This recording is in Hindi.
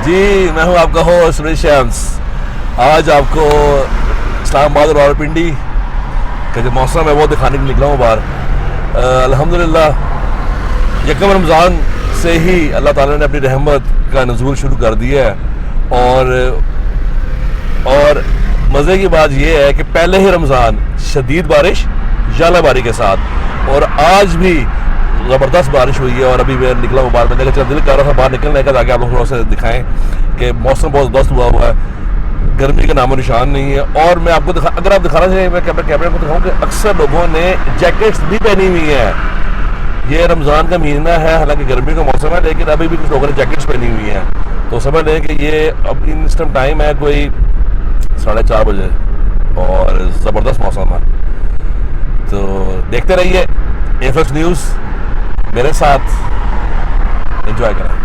जी, मैं हूं आपका होस्ट शम्स। आज आपको इस्लामाबाद और रावलपिंडी का जो मौसम है वो दिखाने के लिए निकला हूँ बाहर। अल्हम्दुलिल्लाह यकम रमज़ान से ही अल्लाह ताला ने अपनी रहमत का नज़ूल शुरू कर दिया है। और मज़े की बात यह है कि पहले ही रमज़ान शदीद बारिश ज़ालाबारी के साथ, और आज भी ज़बरदस्त बारिश हुई है। और अभी मैं निकला हूँ बाहर, मैंने कहा दिल कर रहा था बाहर निकलने का ताकि आप लोग थोड़ा सा दिखाएं कि मौसम बहुत ज़बरदस्त हुआ है, गर्मी का नामो निशान नहीं है। और मैं आपको अगर आप दिखाना चाहिए, मैं कैमरे को दिखाऊँ कि अक्सर लोगों ने जैकेट्स भी पहनी हुई हैं। ये रमज़ान का महीना है, हालांकि गर्मी का मौसम है, लेकिन अभी भी कुछ लोगों ने जैकेट्स पहनी हुई हैं। तो समझ लें कि ये अब इस टाइम है कोई 4:30 बजे और ज़बरदस्त मौसम है। तो देखते रहिए एफएक्स न्यूज़, मेरे साथ एंजॉय करें।